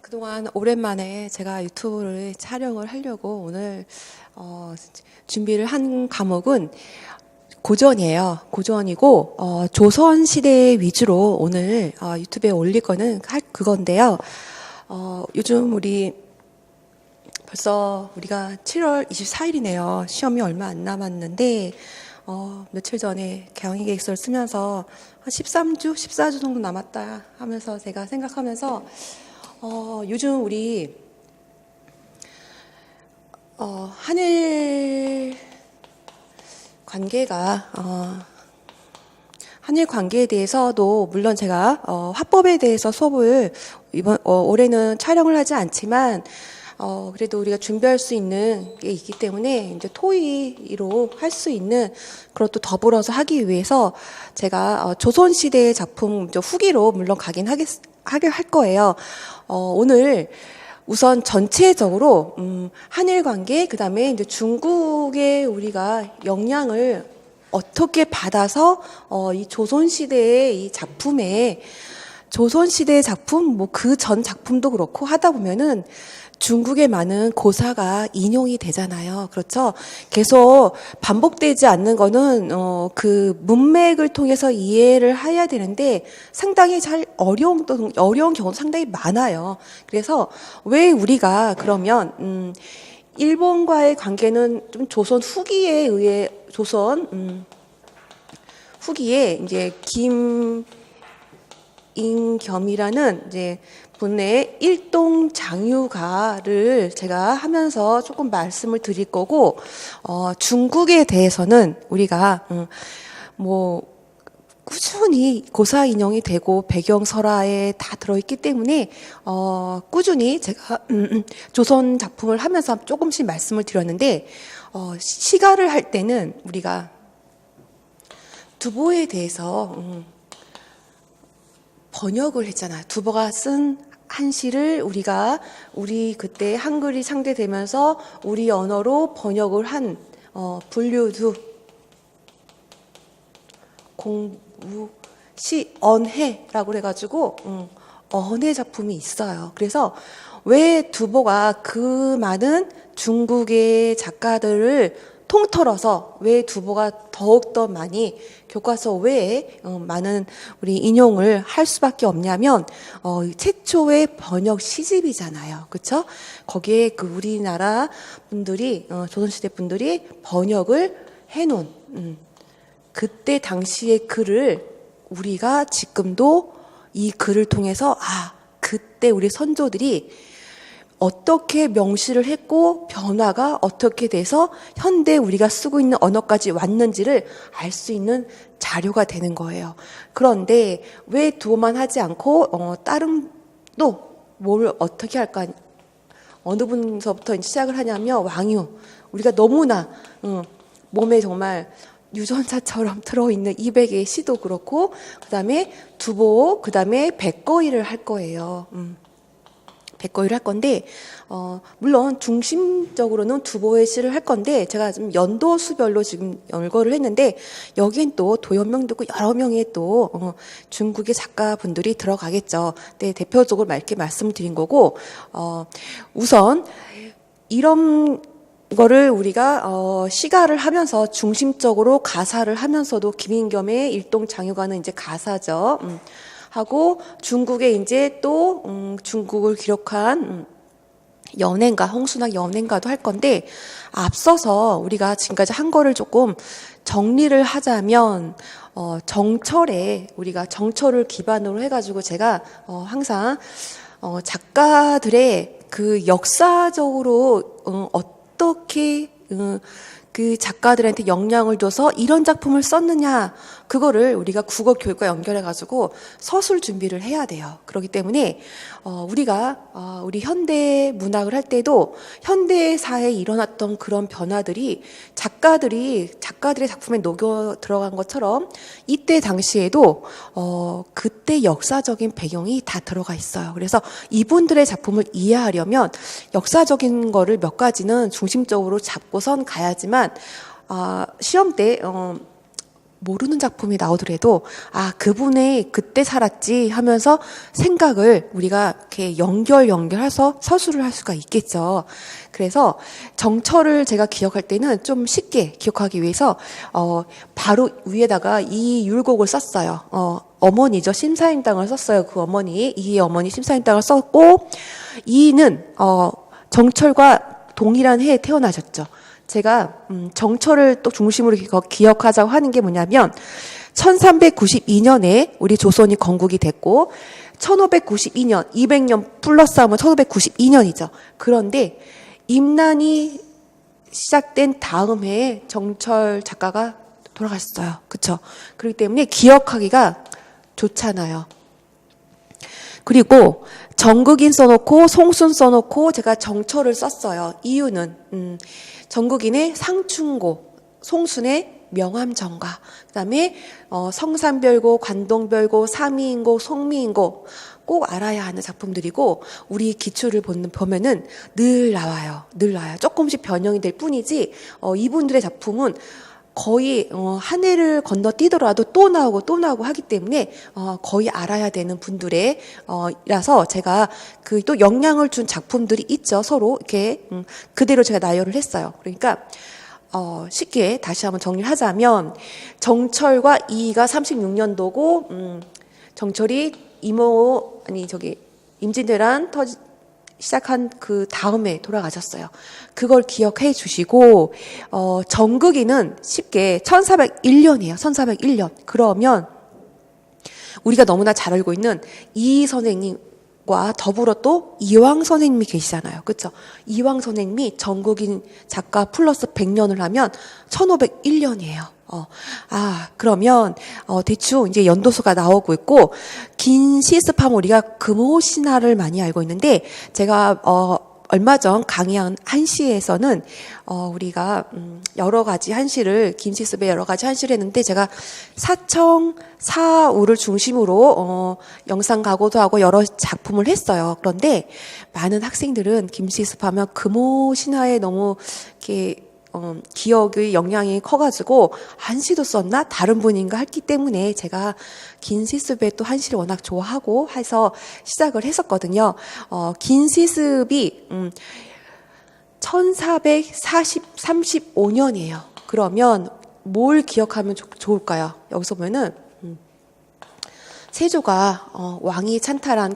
그동안 오랜만에 제가 유튜브를 촬영을 하려고 오늘 준비를 한 과목은 고전이에요. 고전이고 조선시대 위주로 오늘 유튜브에 올릴 거는 그건데요. 요즘 벌써 우리가 7월 24일이네요. 시험이 얼마 안 남았는데 며칠 전에 개항의 계획서를 쓰면서 한 13주, 14주 정도 남았다 하면서 제가 생각하면서 요즘 우리 한일 관계가 한일 관계에 대해서도 물론 제가 화법에 대해서 수업을 올해는 촬영을 하지 않지만 그래도 우리가 준비할 수 있는 게 있기 때문에 이제 토의로 할 수 있는 그것도 더불어서 하기 위해서 제가 조선시대의 작품 후기로 물론 하게 할 거예요. 오늘 우선 전체적으로 한일 관계 그다음에 이제 중국의 우리가 영향을 어떻게 받아서 이 조선시대의 이 작품에 조선시대의 작품 뭐 그 전 작품도 그렇고 하다 보면은 중국의 많은 고사가 인용이 되잖아요. 그렇죠? 계속 반복되지 않는 거는 그 문맥을 통해서 이해를 해야 되는데 상당히 어려운 경우도 상당히 많아요. 그래서 왜 우리가 그러면 일본과의 관계는 좀 조선 후기에 의해 후기에 이제 김인겸이라는 이제 분의 일동장유가를 제가 하면서 조금 말씀을 드릴 거고 중국에 대해서는 우리가 뭐 꾸준히 고사 인용이 되고 배경설화에 다 들어있기 때문에 꾸준히 제가 조선 작품을 하면서 조금씩 말씀을 드렸는데 시가를 할 때는 우리가 두보에 대해서 번역을 했잖아요. 두보가 쓴 한시를 우리 그때 한글이 상대되면서 우리 언어로 번역을 한 분류두 공부시 언해라고 해가지고 언해 작품이 있어요. 그래서 왜 두보가 그 많은 중국의 작가들을 통틀어서 왜 두보가 더욱더 많이 교과서 외에 많은 우리 인용을 할 수밖에 없냐면 최초의 번역 시집이잖아요. 그렇죠? 거기에 그 우리나라 분들이 조선시대 분들이 번역을 해놓은 그때 당시의 글을 우리가 지금도 이 글을 통해서 그때 우리 선조들이 어떻게 명시를 했고 변화가 어떻게 돼서 현대 우리가 쓰고 있는 언어까지 왔는지를 알 수 있는 자료가 되는 거예요. 그런데 왜 두어만 하지 않고 다른 또 뭘 어떻게 할까? 어느 분서부터 시작을 하냐면 왕유. 우리가 너무나 몸에 정말 유전자처럼 들어있는 200개의 시도 그렇고 그다음에 두보 그다음에 백거이를 할 거예요. 백거이를 할 건데 물론 중심적으로는 두보의 시를 할 건데 제가 좀 연도수별로 지금 열거를 했는데 여기엔 또 도연명도 있고 여러 명의 또 중국의 작가분들이 들어가겠죠. 네, 대표적으로 이렇게 말씀드린 거고 우선 이런 거를 우리가 시가를 하면서 중심적으로 가사를 하면서도 김인겸의 일동장유가는 이제 가사죠. 하고 중국에 이제 또 중국을 기록한 연행가 홍순학 연행가도 할 건데 앞서서 우리가 지금까지 한 거를 조금 정리를 하자면 정철에 우리가 정철을 기반으로 해가지고 제가 항상 작가들의 그 역사적으로 어떻게 그 작가들한테 영향을 줘서 이런 작품을 썼느냐 그거를 우리가 국어 교육과 연결해가지고 서술 준비를 해야 돼요. 그렇기 때문에 우리가 우리 현대 문학을 할 때도 현대사에 일어났던 그런 변화들이 작가들의 작품에 녹여 들어간 것처럼 이때 당시에도 그때 역사적인 배경이 다 들어가 있어요. 그래서 이분들의 작품을 이해하려면 역사적인 거를 몇 가지는 중심적으로 잡고선 가야지만 시험 때 모르는 작품이 나오더라도 아, 그분의 그때 살았지 하면서 생각을 우리가 이렇게 연결해서 서술을 할 수가 있겠죠. 그래서 정철을 제가 기억할 때는 좀 쉽게 기억하기 위해서 바로 위에다가 이 율곡을 썼어요. 어머니죠. 심사임당을 썼어요. 그 어머니, 이의 어머니 심사임당을 썼고, 이는 정철과 동일한 해에 태어나셨죠. 제가 정철을 또 중심으로 기억하자고 하는 게 뭐냐면 1392년에 우리 조선이 건국이 됐고 1592년, 200년 플러스 하면 1592년이죠. 그런데 임난이 시작된 다음 해에 정철 작가가 돌아가셨어요. 그렇죠? 그렇기 때문에 기억하기가 좋잖아요. 그리고 정극인 써놓고 송순 써놓고 제가 정철을 썼어요. 이유는 정극인의 상충고, 송순의 명암정가, 그다음에 성산별고, 관동별고, 삼이인고, 송미인고 꼭 알아야 하는 작품들이고 우리 기출을 보면은 늘 나와요. 늘 나와요. 조금씩 변형이 될 뿐이지 이분들의 작품은 거의 한 해를 건너뛰더라도 또 나오고 하기 때문에 거의 알아야 되는 분들의 라서 제가 그 또 영향을 준 작품들이 있죠. 서로 이렇게 그대로 제가 나열을 했어요. 그러니까 쉽게 다시 한번 정리를 하자면 정철과 이가 36년도고 정철이 임진왜란 시작한 그 다음에 돌아가셨어요. 그걸 기억해 주시고 정극이는 쉽게 1401년이에요. 1401년. 그러면 우리가 너무나 잘 알고 있는 이 선생님과 더불어 또 이황 선생님이 계시잖아요. 그렇죠? 이황 선생님이 정극인 작가 플러스 100년을 하면 1501년이에요. 그러면 대충 이제 연도수가 나오고 있고 긴 시습하면 우리가 금오신화를 많이 알고 있는데 제가 얼마 전 강의한 한시에서는 우리가 여러 가지 한시를 김시습의 여러 가지 한시를 했는데 제가 사청 사우를 중심으로 영상 각오도 하고 여러 작품을 했어요. 그런데 많은 학생들은 김시습하면 금오신화에 너무 이렇게 기억의 영향이 커가지고 한시도 썼나? 다른 분인가 했기 때문에 제가 긴 시습에 또 한시를 워낙 좋아하고 해서 시작을 했었거든요. 긴 시습이 1435년이에요. 그러면 뭘 기억하면 좋을까요? 여기서 보면은 세조가 왕이 찬탈한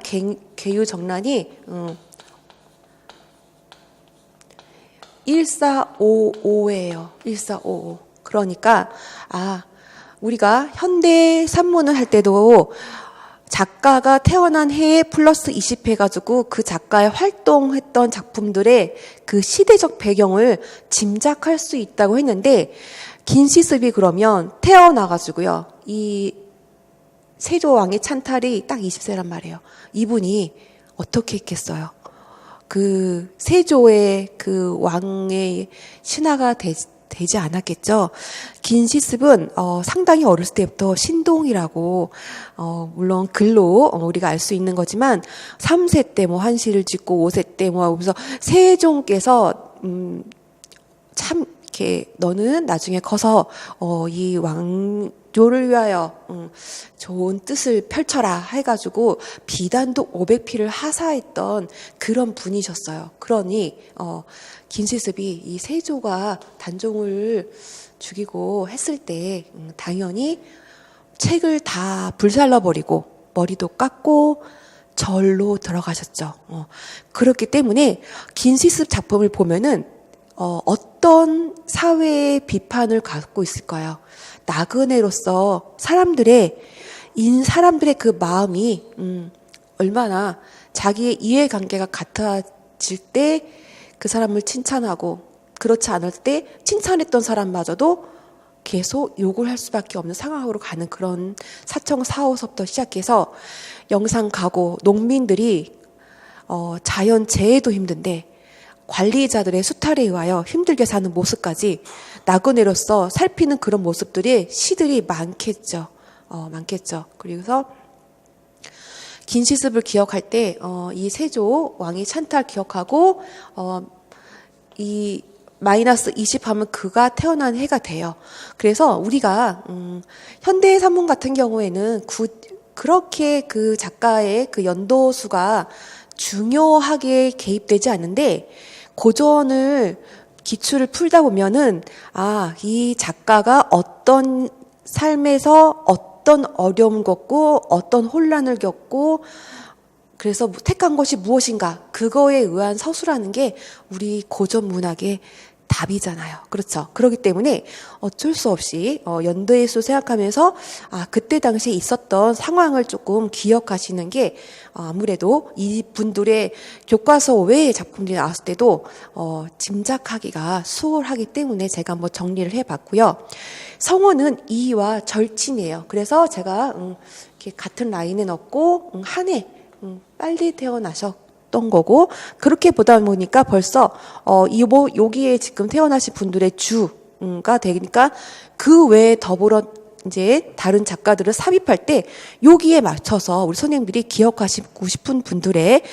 계유정란이 1455예요. 1455. 그러니까 우리가 현대 산문을 할 때도 작가가 태어난 해에 플러스 20 해가지고 그 작가의 활동했던 작품들의 그 시대적 배경을 짐작할 수 있다고 했는데 긴 시습이 그러면 태어나가지고요. 이 세조왕의 찬탈이 딱 20세란 말이에요. 이분이 어떻게 했겠어요? 그 세조의 그 왕의 신하가 되지 않았겠죠. 긴 시습은 상당히 어렸을 때부터 신동이라고 물론 글로 우리가 알 수 있는 거지만 3세 때 뭐 한시를 짓고 5세 때 뭐 하면서 세종께서 참 이렇게 너는 나중에 커서 이 왕조를 위하여 좋은 뜻을 펼쳐라 해가지고 비단도 500피를 하사했던 그런 분이셨어요. 그러니 김시습이 이 세조가 단종을 죽이고 했을 때 당연히 책을 다 불살라버리고 머리도 깎고 절로 들어가셨죠. 그렇기 때문에 김시습 작품을 보면은 어떤 사회의 비판을 갖고 있을까요? 나그네로서 사람들의 그 마음이 얼마나 자기의 이해관계가 같아질 때 그 사람을 칭찬하고 그렇지 않을 때 칭찬했던 사람마저도 계속 욕을 할 수밖에 없는 상황으로 가는 그런 사청 사호서부터 시작해서 영상 가고 농민들이 자연재해도 힘든데 관리자들의 수탈에 의하여 힘들게 사는 모습까지 나그네로서 살피는 그런 모습들이 시들이 많겠죠. 많겠죠. 그래서 긴 시습을 기억할 때 이 세조 왕의 찬탈 기억하고 이 마이너스 20 하면 그가 태어난 해가 돼요. 그래서 우리가 현대 산문 같은 경우에는 그렇게 그 작가의 그 연도수가 중요하게 개입되지 않는데 고전을 기출을 풀다 보면은 이 작가가 어떤 삶에서 어떤 어려움을 겪고 어떤 혼란을 겪고 그래서 택한 것이 무엇인가 그거에 의한 서술하는 게 우리 고전 문학의 답이잖아요. 그렇죠. 그렇기 때문에 어쩔 수 없이 연도의 수 생각하면서 그때 당시에 있었던 상황을 조금 기억하시는 게 아무래도 이 분들의 교과서 외의 작품들이 나왔을 때도 짐작하기가 수월하기 때문에 제가 한번 정리를 해봤고요. 성어는 이와 절친이에요. 그래서 제가 이렇게 같은 라인에 넣고 한 해 빨리 태어나셨던 거고 그렇게 보다 보니까 벌써 여기에 지금 태어나신 분들의 주가 되니까 그 외에 더불어 이제 다른 작가들을 삽입할 때 여기에 맞춰서 우리 선생님들이 기억하시고 싶은 분들의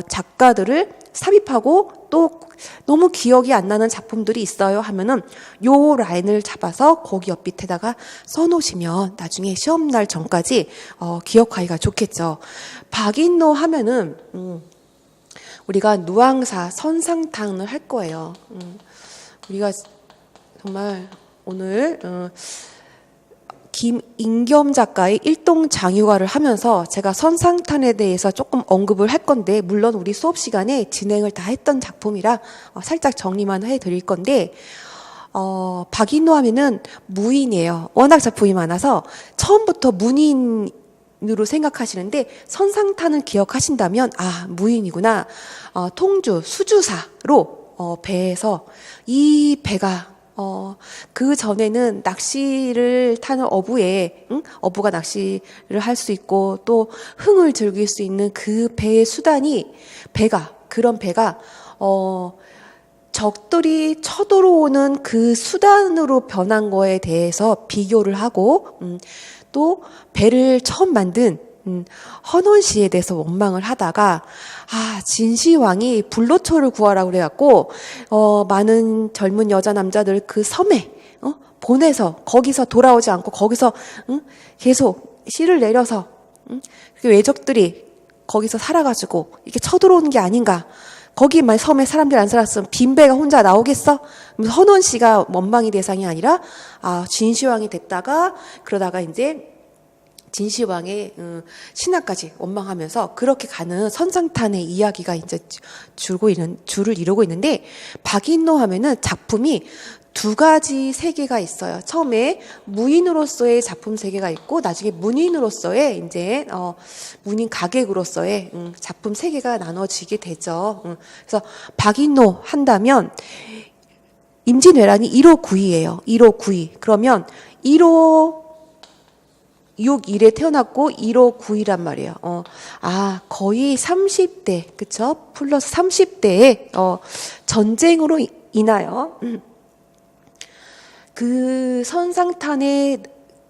작가들을 삽입하고 또 너무 기억이 안 나는 작품들이 있어요 하면은 요 라인을 잡아서 거기 옆밑에다가 써놓으시면 나중에 시험날 전까지 기억하기가 좋겠죠. 박인노 하면은 우리가 누앙사 선상탄을 할 거예요. 우리가 정말 오늘 김인겸 작가의 일동장유가를 하면서 제가 선상탄에 대해서 조금 언급을 할 건데 물론 우리 수업 시간에 진행을 다 했던 작품이라 살짝 정리만 해드릴 건데 박인노 하면은 무인이에요. 워낙 작품이 많아서 처음부터 문인으로 생각하시는데 선상탄을 기억하신다면 무인이구나. 통주 수주사로 배에서 이 배가 그 전에는 낚시를 타는 어부에, 어부가 낚시를 할 수 있고 또 흥을 즐길 수 있는 그 배의 수단이 그런 배가, 적들이 쳐들어오는 그 수단으로 변한 거에 대해서 비교를 하고, 또 배를 처음 만든 헌원 씨에 대해서 원망을 하다가 진시황이 불로초를 구하라고 그래갖고 많은 젊은 여자 남자들 그 섬에 보내서 거기서 돌아오지 않고 거기서 계속 씨를 내려서 그 외적들이 거기서 살아가지고 이렇게 쳐들어오는 게 아닌가. 거기만 섬에 사람들이 안 살았으면 빈배가 혼자 나오겠어? 헌원 씨가 원망의 대상이 아니라 진시황이 됐다가 그러다가 이제 진시황의 신하까지 원망하면서 그렇게 가는 선상탄의 이야기가 이제 줄을 이루고 있는데 박인노 하면은 작품이 두 가지 세계가 있어요. 처음에 무인으로서의 작품 세계가 있고 나중에 문인으로서의 이제 문인 가객으로서의 작품 세계가 나눠지게 되죠. 그래서 박인노 한다면 임진왜란이 1호 9이에요. 1호 9이. 그러면 1호 6일에 태어났고 1호 9이란 말이에요. 거의 30대, 그쵸? 플러스 30대에 전쟁으로 인하여 그 선상탄에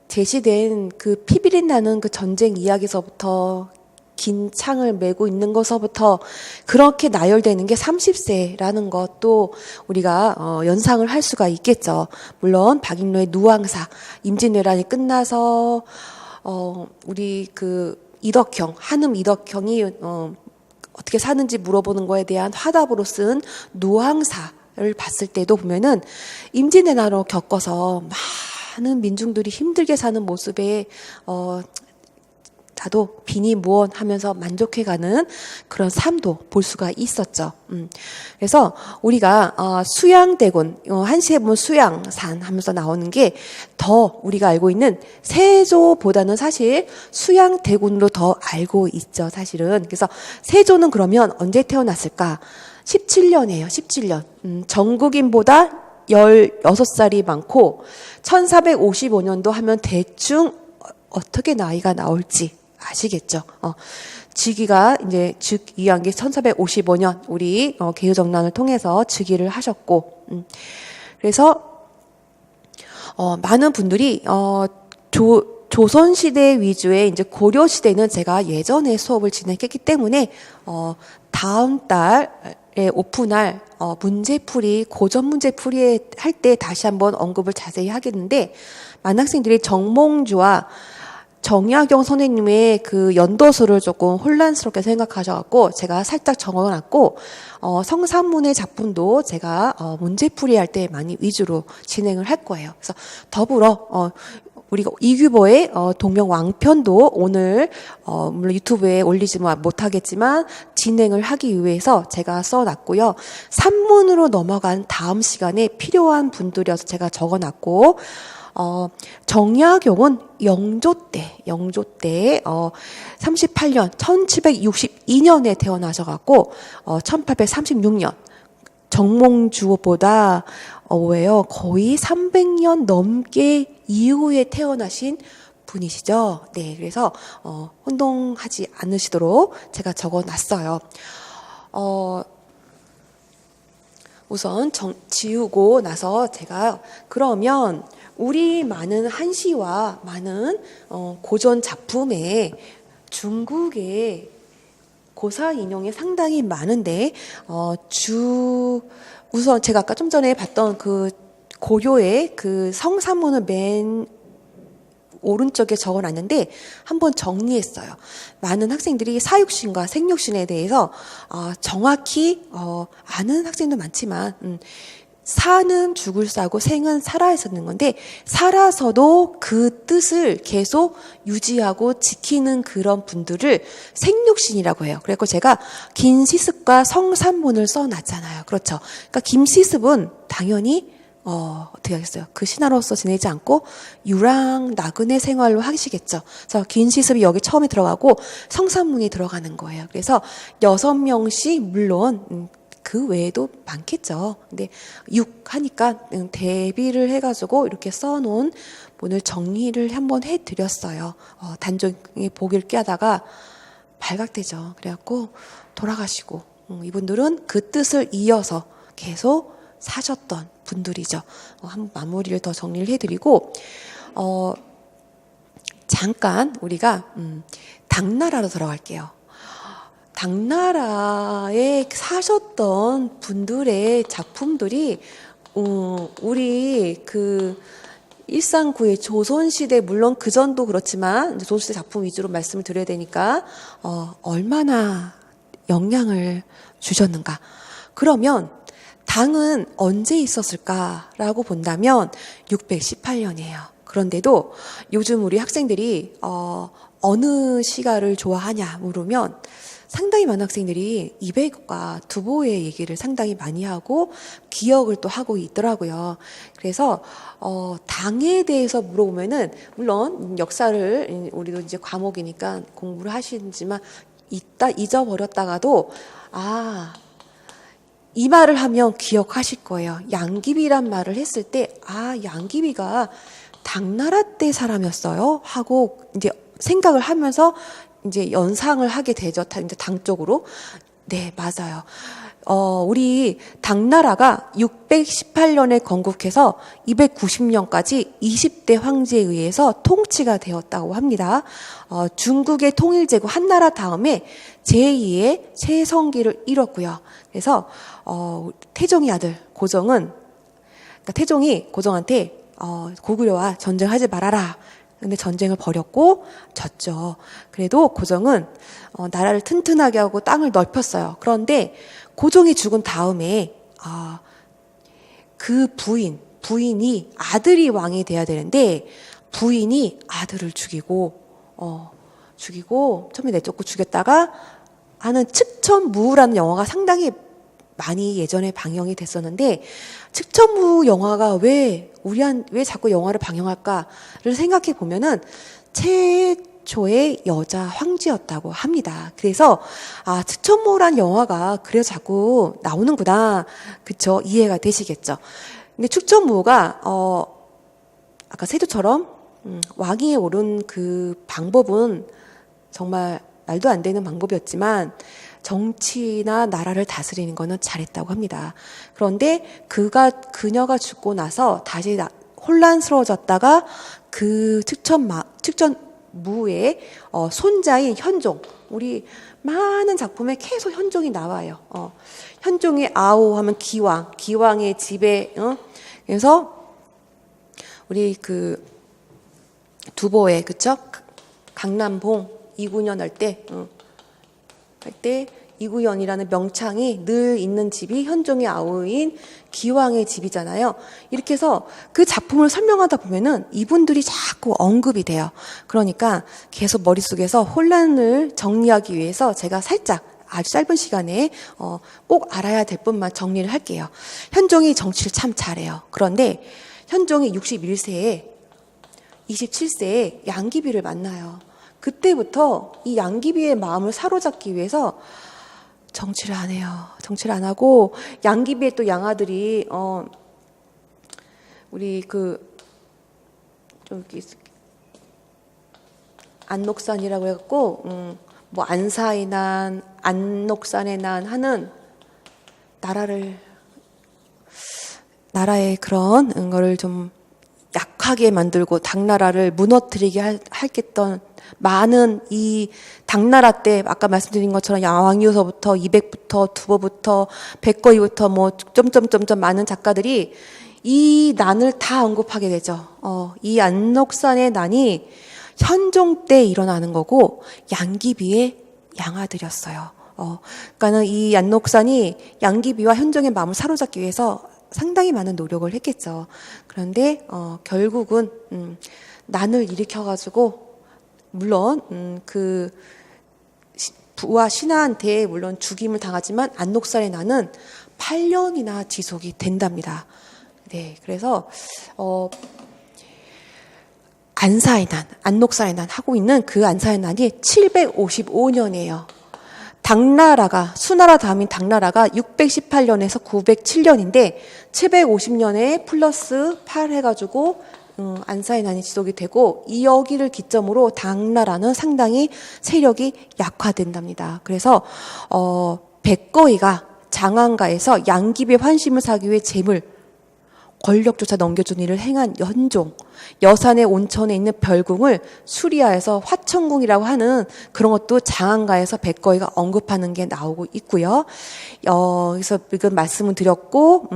제시된 그 피비린 나는 그 전쟁 이야기서부터 긴 창을 메고 있는 것서부터 그렇게 나열되는 게 30세라는 것도 우리가 연상을 할 수가 있겠죠. 물론 박인노의 누앙사, 임진왜란이 끝나서 우리 그 이덕형, 한음 이덕형이 어떻게 사는지 물어보는 거에 대한 화답으로 쓴 누앙사를 봤을 때도 보면은 임진왜란으로 겪어서 많은 민중들이 힘들게 사는 모습에 나도 비니무원 하면서 만족해가는 그런 삶도 볼 수가 있었죠. 그래서 우리가 수양대군, 한시에 보면 수양산 하면서 나오는 게 더 우리가 알고 있는 세조보다는 사실 수양대군으로 더 알고 있죠, 사실은. 그래서 세조는 그러면 언제 태어났을까? 17년이에요, 17년. 정국인보다 16살이 많고 1455년도 하면 대충 어떻게 나이가 나올지 아시겠죠? 즉위가 이제 즉위한 게 1455년 우리 개유정난을 통해서 즉위를 하셨고, 그래서 많은 분들이 조선 시대 위주의 이제 고려 시대는 제가 예전에 수업을 진행했기 때문에 다음 달 오픈할 문제풀이, 고전 문제풀이 할 때 다시 한번 언급을 자세히 하겠는데, 많은 학생들이 정몽주와 정약용 선생님의 그 연도수를 조금 혼란스럽게 생각하셔갖고 제가 살짝 적어놨고, 성산문의 작품도 제가 문제풀이 할 때 많이 위주로 진행을 할 거예요. 그래서 더불어 우리가 이규보의 동명왕편도 오늘 물론 유튜브에 올리지 못하겠지만 진행을 하기 위해서 제가 써놨고요. 산문으로 넘어간 다음 시간에 필요한 분들이어서 제가 적어놨고, 정약용은 영조 때 38년 1762년에 태어나셔갖고 1836년 정몽주보다 왜요? 거의 300년 넘게 이후에 태어나신 분이시죠. 네, 그래서 혼동하지 않으시도록 제가 적어놨어요. 우선 지우고 나서 제가 그러면 우리 많은 한시와 많은 고전 작품에 중국의 고사 인용이 상당히 많은데 우선 제가 아까 좀 전에 봤던 그 고려의 그 성산문을 맨 오른쪽에 적어놨는데 한번 정리했어요. 많은 학생들이 사육신과 생육신에 대해서 정확히 아는 학생도 많지만 사는 죽을 싸고 생은 살아야 쓰는 건데, 살아서도 그 뜻을 계속 유지하고 지키는 그런 분들을 생육신이라고 해요. 그래서 제가 김시습과 성산문을 써놨잖아요. 그렇죠. 그러니까 김시습은 당연히 어떻게 하겠어요? 그 신하로서 지내지 않고 유랑 나그네 생활로 하시겠죠. 그래서 김시습이 여기 처음에 들어가고 성산문이 들어가는 거예요. 그래서 6명씩 물론 그 외에도 많겠죠. 근데 6 하니까 대비를 해가지고 이렇게 써놓은 문을 정리를 한번 해드렸어요. 단종에 보기를 꾀하다가 발각되죠. 그래갖고 돌아가시고 이분들은 그 뜻을 이어서 계속 사셨던 분들이죠. 한번 마무리를 더 정리를 해드리고 잠깐 우리가 당나라로 들어갈게요. 당나라에 사셨던 분들의 작품들이 우리 그 139의 조선시대, 물론 그전도 그렇지만 조선시대 작품 위주로 말씀을 드려야 되니까 얼마나 영향을 주셨는가. 그러면 당은 언제 있었을까라고 본다면 618년이에요. 그런데도 요즘 우리 학생들이 어느 시가를 좋아하냐 물으면 상당히 많은 학생들이 이백과 두보의 얘기를 상당히 많이 하고 기억을 또 하고 있더라고요. 그래서 당에 대해서 물어보면은 물론 역사를 우리도 이제 과목이니까 공부를 하시지만 잊어버렸다가도 이 말을 하면 기억하실 거예요. 양귀비란 말을 했을 때 양귀비가 당나라 때 사람이었어요 하고 이제 생각을 하면서 이제 연상을 하게 되죠. 이제 당 쪽으로. 네, 맞아요. 우리 당나라가 618년에 건국해서 290년까지 20대 황제에 의해서 통치가 되었다고 합니다. 중국의 통일제국 한나라 다음에 제2의 최성기를 이뤘고요. 그래서 태종의 아들 고종은, 그러니까 태종이 고종한테 고구려와 전쟁하지 말아라. 근데 전쟁을 벌였고 졌죠. 그래도 고종은 나라를 튼튼하게 하고 땅을 넓혔어요. 그런데 고종이 죽은 다음에 그 부인이 아들이 왕이 돼야 되는데 부인이 아들을 죽이고 처음에 내쫓고 죽였다가 하는 측천무라는 영화가 상당히 많이 예전에 방영이 됐었는데, 측천무 영화가 왜 자꾸 영화를 방영할까를 생각해 보면은 최초의 여자 황제였다고 합니다. 그래서 측천무란 영화가 그래서 자꾸 나오는구나. 그쵸? 이해가 되시겠죠? 근데 측천무가 아까 세조처럼 왕위에 오른 그 방법은 정말 말도 안 되는 방법이었지만 정치나 나라를 다스리는 거는 잘했다고 합니다. 그런데 그녀가 죽고 나서 다시 혼란스러워졌다가 그 측천무 무의 손자인 현종. 우리 많은 작품에 계속 현종이 나와요. 현종의 아오 하면 기왕의 집에, 그래서 우리 그 두보에, 그쵸? 강남봉 이구년 할 때 이구연이라는 명창이 늘 있는 집이 현종의 아우인 기왕의 집이잖아요. 이렇게 해서 그 작품을 설명하다 보면은 이분들이 자꾸 언급이 돼요. 그러니까 계속 머릿속에서 혼란을 정리하기 위해서 제가 살짝 아주 짧은 시간에 꼭 알아야 될 것만 정리를 할게요. 현종이 정치를 참 잘해요. 그런데 현종이 61세에 27세에 양귀비를 만나요. 그때부터 이 양귀비의 마음을 사로잡기 위해서 정치를 안 해요. 정치를 안 하고 양귀비의 또 양아들이 우리 좀 안녹산이라고 해갖고 뭐 안사의 난, 안녹산의 난 하는 나라의 그런 거를 좀 약하게 만들고 당나라를 무너뜨리게 했던 많은 이 당나라 때 아까 말씀드린 것처럼 왕유서부터 이백부터 두보부터 백거이부터 뭐 점점점점 많은 작가들이 이 난을 다 언급하게 되죠. 이 안녹산의 난이 현종 때 일어나는 거고 양귀비의 양아들이었어요. 그러니까는 이 안녹산이 양귀비와 현종의 마음을 사로잡기 위해서 상당히 많은 노력을 했겠죠. 그런데 결국은 난을 일으켜가지고 물론 그 부와 신하한테 물론 죽임을 당하지만 안녹산의 난은 8년이나 지속이 된답니다. 네, 그래서 안사의 난, 안녹산의 난 하고 있는 그 안사의 난이 755년이에요. 당나라가 수나라 다음인 당나라가 618년에서 907년인데 750년에 플러스 8 해가지고 안사의 난이 지속이 되고 이 여기를 기점으로 당나라는 상당히 세력이 약화된답니다. 그래서 백거이가 장안가에서 양귀비의 환심을 사기 위해 재물 권력조차 넘겨준 일을 행한 연종, 여산의 온천에 있는 별궁을 수리하여서 화천궁이라고 하는 그런 것도 장안가에서 백거이가 언급하는 게 나오고 있고요. 그래서 이건 말씀을 드렸고,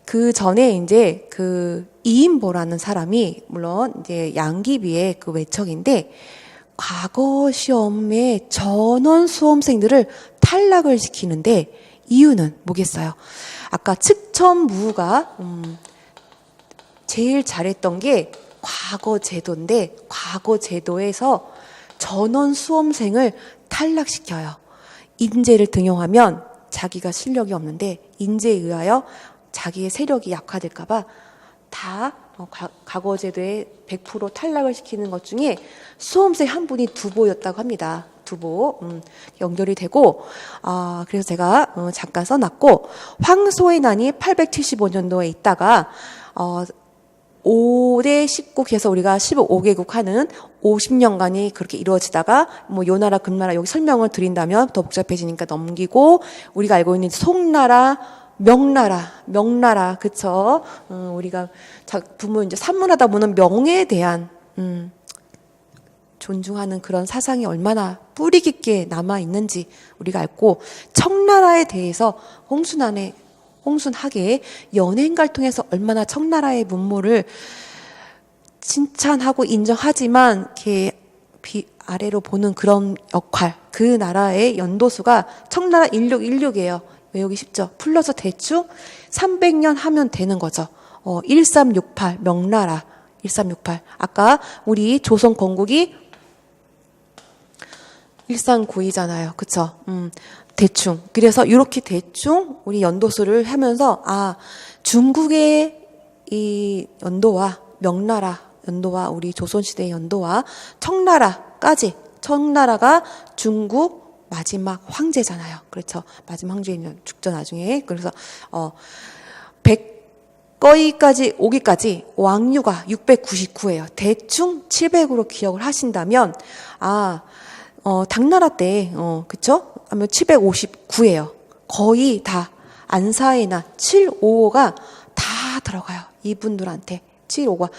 그 전에 이제 그 이인보라는 사람이 물론 이제 양귀비의 그 외척인데 과거 시험에 전원 수험생들을 탈락을 시키는데 이유는 뭐겠어요? 아까 측천무가 제일 잘했던 게 과거 제도인데 과거 제도에서 전원 수험생을 탈락시켜요. 인재를 등용하면 자기가 실력이 없는데 인재에 의하여 자기의 세력이 약화될까 봐 다 과거 제도에 100% 탈락을 시키는 것 중에 수험생 한 분이 두보였다고 합니다. 두보 연결이 되고 그래서 제가 잠깐 써놨고 황소의 난이 875년도에 있다가 5대 19개에서 우리가 15개국 하는 50년간이 그렇게 이루어지다가 뭐 요나라 금나라 여기 설명을 드린다면 더 복잡해지니까 넘기고 우리가 알고 있는 송나라 명나라 그쵸? 우리가 작품을 이제 산문하다 보면 명에 대한 존중하는 그런 사상이 얼마나 뿌리 깊게 남아 있는지 우리가 알고 청나라에 대해서 홍순학의 연행가를 통해서 얼마나 청나라의 문물을 칭찬하고 인정하지만 이렇게 아래로 보는 그런 역할 그 나라의 연도수가 청나라 1616이에요. 외우기 쉽죠? 풀러서 대충 300년 하면 되는 거죠. 1368 명나라 1368 아까 우리 조선 건국이 1392잖아요. 그쵸? 대충. 그래서 이렇게 대충 우리 연도수를 하면서 중국의 이 연도와 명나라 연도와 우리 조선시대의 연도와 청나라까지 청나라가 중국 마지막 황제잖아요. 그렇죠. 마지막 황제는 죽죠 나중에. 그래서 백거이까지 오기까지 왕유가 699예요. 대충 700으로 기억을 하신다면 당나라 때 그쵸? 하면 759예요. 거의 다 안사의 난 755가 다 들어가요. 이분들한테 755가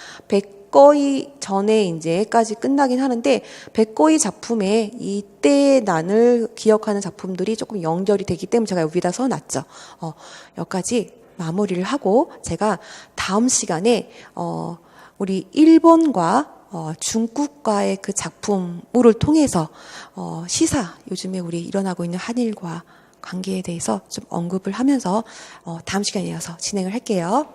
백거이 전에 이제까지 끝나긴 하는데 백거이 작품에 이때 난을 기억하는 작품들이 조금 연결이 되기 때문에 제가 여기다 써놨죠. 여기까지 마무리를 하고 제가 다음 시간에 우리 일본과 중국과의 그 작품을 통해서 시사, 요즘에 우리 일어나고 있는 한일과 관계에 대해서 좀 언급을 하면서 다음 시간에 이어서 진행을 할게요.